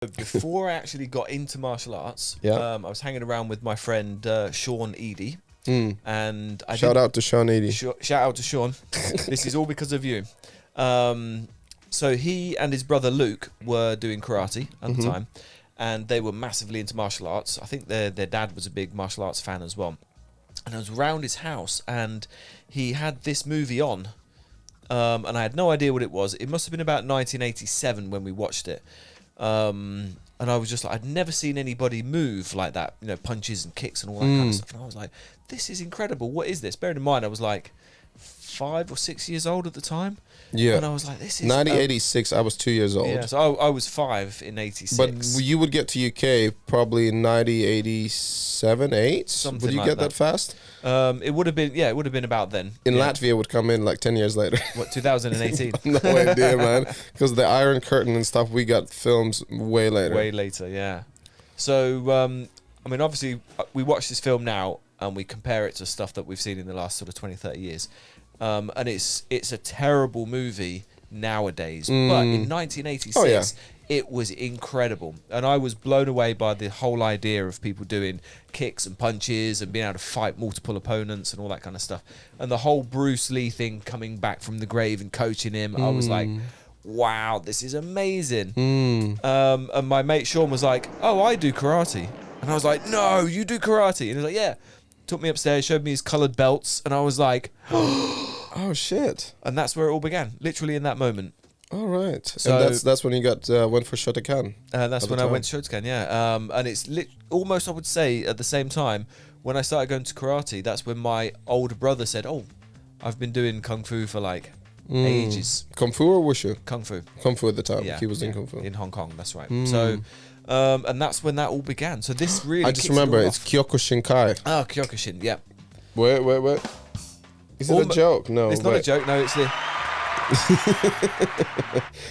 Before I actually got into martial arts, Yeah. I was hanging around with my friend Sean Eady, and Shout out to Sean Eady. shout out to Sean. This is all because of you. So he and his brother Luke were doing karate at the time, and they were massively into martial arts. I think their dad was a big martial arts fan as well. And I was around his house, and he had this movie on, and I had no idea what it was. It must have been about 1987 when we watched it. And I was just like, I'd never seen anybody move like that, you know, punches and kicks and all that kind of stuff. And I was like, this is incredible. What is this? Bearing in mind, I was like 5 or 6 years old at the time. Yeah. And I was like, this is... 1986, I was 2 years old. Yeah, so I was 5 in 86. But you would get to UK probably in 1987, 8? Something would you like get that fast? It would have been about then. In Latvia, it would come in like 10 years later. What, 2018? No idea, man. Because the Iron Curtain and stuff, we got films way later. Way later, yeah. So, I mean, obviously, we watch this film now and we compare it to stuff that we've seen in the last sort of 20, 30 years. And it's a terrible movie nowadays. But in 1986, it was incredible. And I was blown away by the whole idea of people doing kicks and punches and being able to fight multiple opponents and all that kind of stuff. And the whole Bruce Lee thing coming back from the grave and coaching him, I was like, wow, this is amazing. And my mate Sean was like, oh, I do karate. And I was like, no, you do karate. And he was like, yeah. Took me upstairs, showed me his coloured belts, and I was like, oh, shit. And that's where it all began, literally in that moment. All right. So, and that's when you went for Shotokan. That's when I went to Shotokan, yeah. And it's almost, I would say, at the same time, when I started going to karate, that's when my older brother said, oh, I've been doing Kung Fu for like ages. Kung Fu or Wushu? Kung Fu. Kung Fu at the time. Yeah, He was in Kung Fu. In Hong Kong, that's right. So... and that's when that all began. So this really... I just remember, it's Kyokushinkai. Oh, Kyokushin, yeah. Wait. Is it a joke? No, it's not a joke. No, it's the...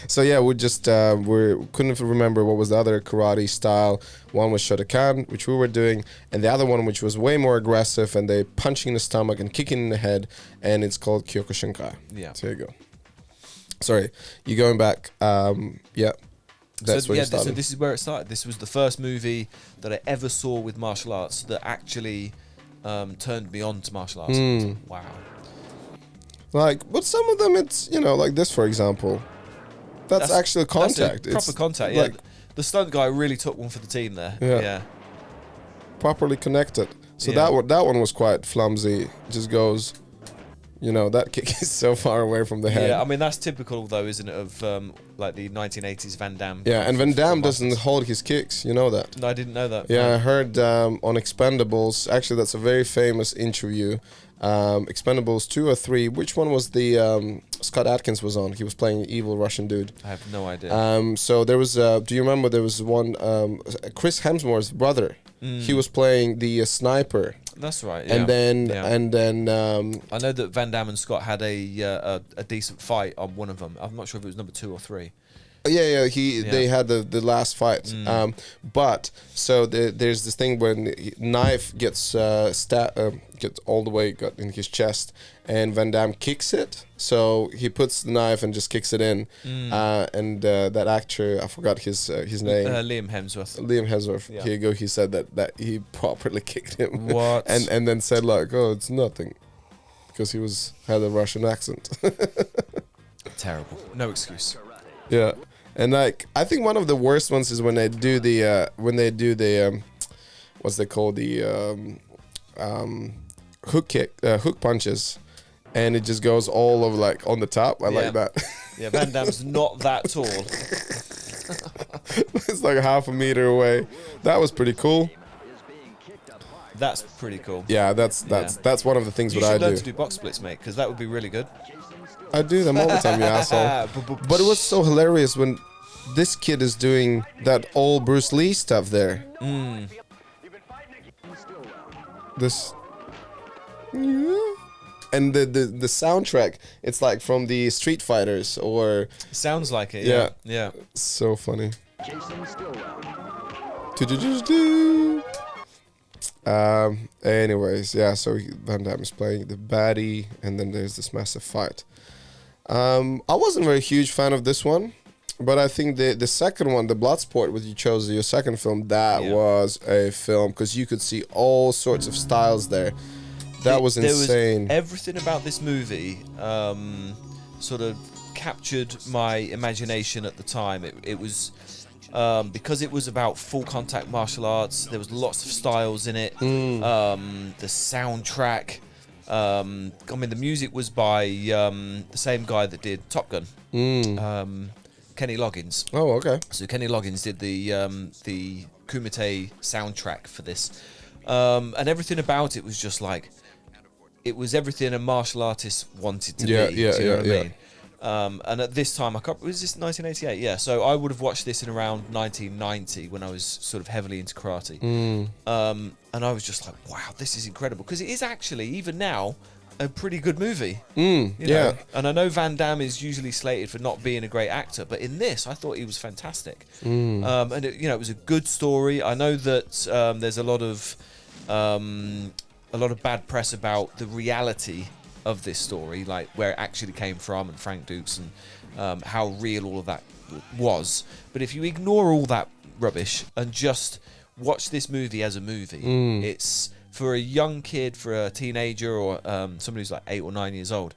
So yeah, we just we couldn't remember what was the other karate style. One was Shotokan, which we were doing, and the other one, which was way more aggressive, and they punching in the stomach and kicking in the head, and it's called Kyokushinkai. Yeah. So there you go. Sorry, you going back? Yeah. That's where you started. So this is where it started. This was the first movie that I ever saw with martial arts that actually turned me on to martial arts. Wow. Like, but some of them, it's, you know, like this, for example. That's actual contact. That's proper contact, yeah. Like, the stunt guy really took one for the team there. Yeah. Properly connected. So that one was quite flimsy. Just goes... You know, that kick is so far away from the head. Yeah, I mean, that's typical, though, isn't it, of, like, the 1980s Van Damme. Yeah, and Van Damme doesn't hold his kicks. You know that? No, I didn't know that. Yeah, I heard on Expendables, actually, that's a very famous interview. Expendables 2 or 3. Which one was the... Scott Adkins was on. He was playing an evil Russian dude. I have no idea. So there was... do you remember there was one... Chris Hemsworth's brother. He was playing the sniper. That's right. Yeah. And then I know that Van Damme and Scott had a decent fight on one of them. I'm not sure if it was number 2 or 3. Yeah. They had the last fight. But so there's this thing when knife gets gets all the way got in his chest, and Van Damme kicks it. So he puts the knife and just kicks it in. And that actor, I forgot his name. Liam Hemsworth. Liam Hemsworth. Yeah. Here you go. He said that he properly kicked him. What? and then said like, oh, it's nothing, because he had a Russian accent. Terrible. No excuse. Yeah. And like, I think one of the worst ones is when they do the what's they called, the hook punches, and it just goes all over like on the top. I like that. Yeah, Van Damme's not that tall. It's like half a meter away. That was pretty cool. That's pretty cool. Yeah, that's one of the things you that I do. You should learn to do box splits, mate, because that would be really good. I do them all the time, you asshole. But it was so hilarious when this kid is doing that old Bruce Lee stuff there. This... And the soundtrack, it's like from the Street Fighters or... Sounds like it, yeah. So funny. Anyways, yeah, so Van Damme is playing the baddie, and then there's this massive fight. I wasn't a very huge fan of this one. But I think the second one, the Bloodsport, which you chose your second film, that was a film because you could see all sorts of styles there. That was insane. Everything about this movie sort of captured my imagination at the time. It was because it was about full contact martial arts. There was lots of styles in it. The soundtrack. I mean, the music was by the same guy that did Top Gun, Kenny Loggins. Oh, okay. So Kenny Loggins did the Kumite soundtrack for this, and everything about it was just like, it was everything a martial artist wanted to be. Do you know what I mean? And at this time, was this 1988? Yeah, so I would have watched this in around 1990 when I was sort of heavily into karate. And I was just like, wow, this is incredible. Because it is actually, even now, a pretty good movie. You know? And I know Van Damme is usually slated for not being a great actor, but in this, I thought he was fantastic. And it was a good story. I know that there's a lot of bad press about the reality of this story, like where it actually came from, and Frank Dukes, and how real all of that was. But if you ignore all that rubbish and just watch this movie as a movie, it's for a young kid, for a teenager, or somebody who's like 8 or 9 years old,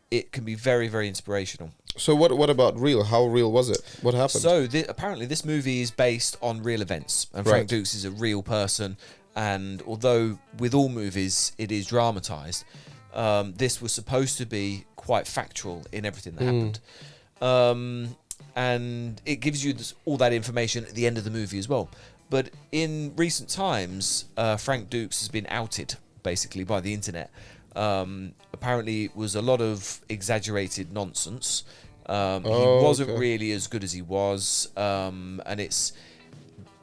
it can be very, very inspirational. So what about real? How real was it? What happened? So apparently this movie is based on real events, and Frank Dukes is a real person. And although with all movies it is dramatized, this was supposed to be quite factual in everything that happened. And it gives you all that information at the end of the movie as well. But in recent times, Frank Dukes has been outed, basically, by the internet. Apparently, it was a lot of exaggerated nonsense. He wasn't really as good as he was. And it's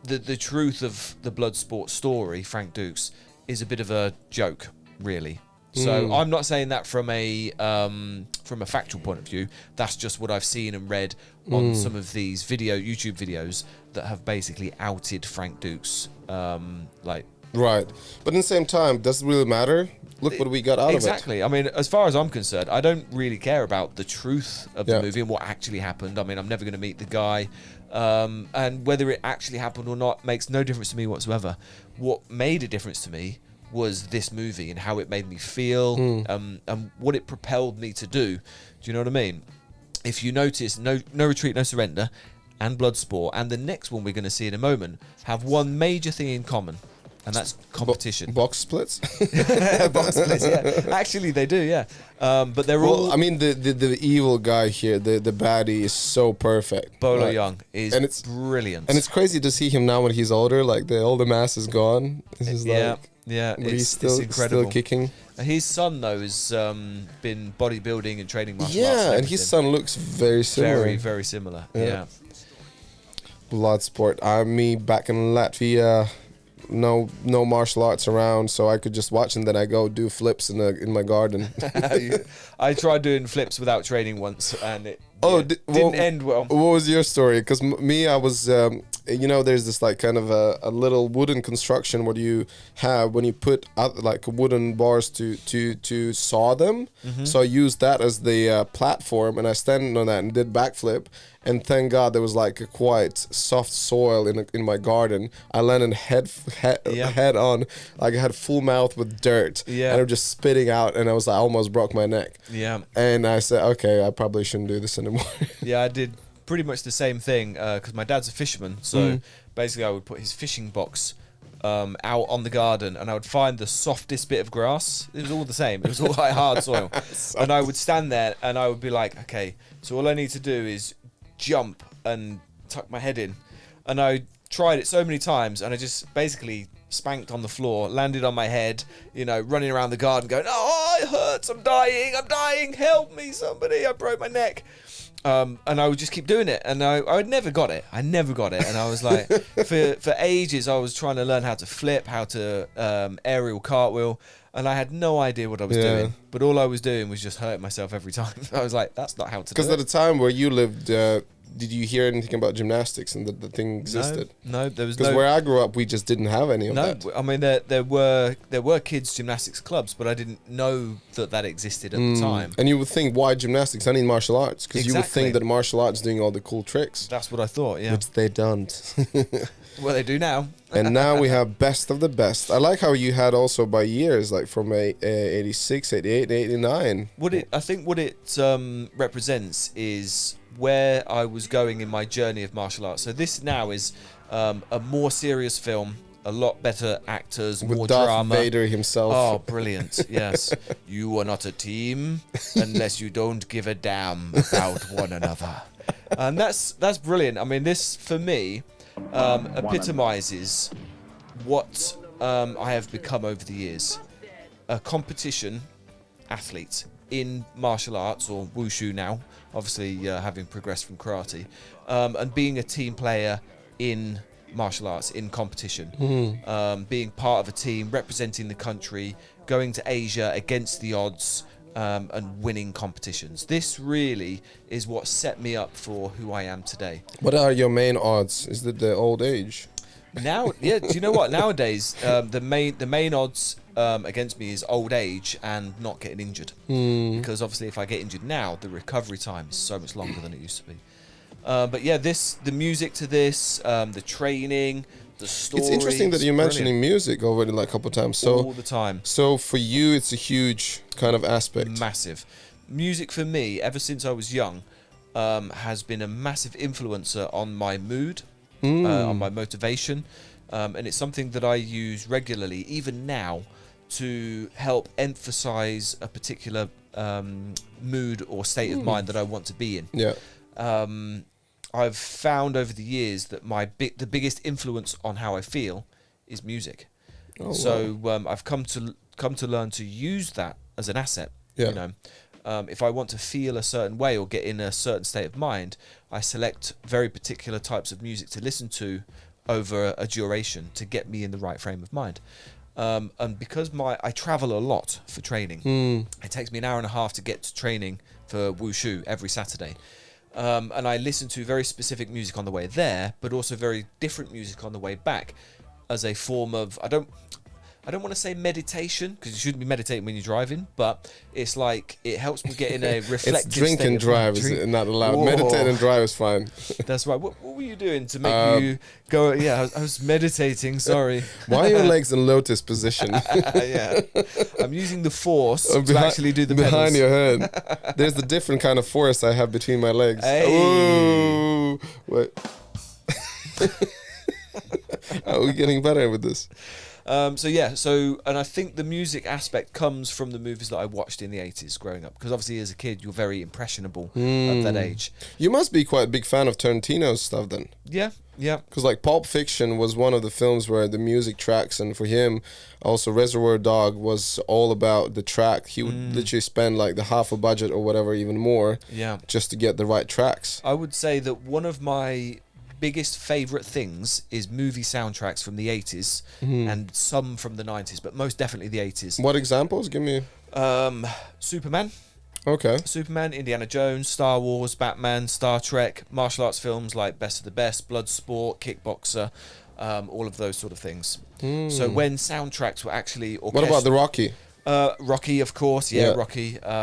the truth of the Bloodsport story, Frank Dukes, is a bit of a joke, really. So I'm not saying that from a factual point of view. That's just what I've seen and read on some of these YouTube videos that have basically outed Frank Dukes. Right. But in the same time, does it really matter? Look what we got out of it. Exactly. I mean, as far as I'm concerned, I don't really care about the truth of the movie and what actually happened. I mean, I'm never going to meet the guy. And whether it actually happened or not makes no difference to me whatsoever. What made a difference to me was this movie and how it made me feel, and what it propelled me to do. Do you know what I mean? If you notice, No Retreat, No Surrender and Bloodsport, and the next one we're going to see in a moment, have one major thing in common, and that's competition. Box splits? Box splits, yeah. Actually, they do, yeah. But they're all... I mean, the evil guy here, the baddie, is so perfect. Bolo Young is brilliant. And it's crazy to see him now when he's older, like all the mass is gone. It's just but he's still incredible. Still kicking. His son, though, has been bodybuilding and training martial arts. Yeah, and his son looks very similar. Very, very similar, yeah. Bloodsport. Me back in Latvia, no martial arts around, so I could just watch, and then I go do flips in my garden. I tried doing flips without training once, and it didn't end well. What was your story? Because I was... there's this like kind of a little wooden construction what you have when you put like wooden bars to saw them. So I used that as the platform, and I stand on that and did backflip. And thank God there was like a quite soft soil in my garden. I landed head on, like I had full mouth with dirt, and I'm just spitting out, and I almost broke my neck. Yeah. And I said, okay, I probably shouldn't do this anymore. Yeah, I did pretty much the same thing because my dad's a fisherman, so basically I would put his fishing box out on the garden, and I would find the softest bit of grass. It was all the same. It was all like hard soil. And I would stand there and I would be like, okay, so all I need to do is jump and tuck my head in. And I tried it so many times, and I just basically spanked on the floor, landed on my head, running around the garden going, oh, it hurts, I'm dying, help me, somebody, I broke my neck. And I would just keep doing it, and I never got it. And I was like, for ages, I was trying to learn how to flip, how to aerial cartwheel, and I had no idea what I was doing. But all I was doing was just hurting myself every time. I was like, that's not how to do it. Because at the time where you lived, did you hear anything about gymnastics and that the thing existed? No, there was Because where I grew up, we just didn't have any of that. I mean, there were kids gymnastics clubs, but I didn't know that existed at the time. And you would think, why gymnastics? I need martial arts, because you would think that martial arts doing all the cool tricks. That's what I thought. Yeah, which they don't. Well, they do now. And now we have best of the best. I like how you had also by years, like from 86, 88, 89. I think what it represents is where I was going in my journey of martial arts. So this now is a more serious film, a lot better actors, with more Darth drama. Vader himself. Oh, brilliant! Yes, you are not a team unless you don't give a damn about one another, and that's brilliant. I mean, this for me epitomizes what I have become over the years: a competition athlete in martial arts, or wushu now, obviously having progressed from karate, and being a team player in martial arts, in competition, being part of a team, representing the country, going to Asia against the odds, and winning competitions. This really is what set me up for who I am today. What are your main odds? Is it the old age? Now, yeah, do you know what? Nowadays, the main odds against me is old age and not getting injured. Because obviously, if I get injured now, the recovery time is so much longer than it used to be. But yeah, the music to this, the training, the story. It's interesting that you're mentioning music already like a couple of times. So all the time. So for you, it's a huge kind of aspect. Massive. Music for me, ever since I was young, has been a massive influencer on my mood, on my motivation, and it's something that I use regularly, even now, to help emphasize a particular mood or state of mind that I want to be in. Yeah. I've found over the years that the biggest influence on how I feel is music. Oh, so wow. I've come to learn to use that as an asset. Yeah. You know, if I want to feel a certain way or get in a certain state of mind, I select very particular types of music to listen to over a duration to get me in the right frame of mind. And because I travel a lot for training, it takes me an hour and a half to get to training for wushu every Saturday. And I listen to very specific music on the way there, but also very different music on the way back, as a form of I don't want to say meditation, because you shouldn't be meditating when you're driving, but it's like it helps me get in a reflective it's drink state and drive is not allowed. Whoa. Meditate and drive is fine. That's right. What were you doing to make you go? Yeah, I was meditating. Sorry. Why are your legs in lotus position? Yeah, I'm using the force to actually do the behind pedals. your head. There's the different kind of force I have between my legs. Hey. Ooh, what? Are we getting better with this? And I think the music aspect comes from the movies that I watched in the 80s growing up, because obviously as a kid you're very impressionable at that age. You must be quite a big fan of Tarantino's stuff then. Yeah. Because like Pulp Fiction was one of the films where the music tracks, and for him also Reservoir Dog was all about the track. He would literally spend like the half a budget or whatever, even more, just to get the right tracks. I would say that one of my biggest favorite things is movie soundtracks from the 80s and some from the 90s, but most definitely the 80s. What examples? Give me. Superman. Okay. Superman, Indiana Jones, Star Wars, Batman, Star Trek, martial arts films like Best of the Best, Bloodsport, Kickboxer, all of those sort of things. So when soundtracks were actually orchestral. What about the Rocky? Rocky, of course. Yeah. Rocky.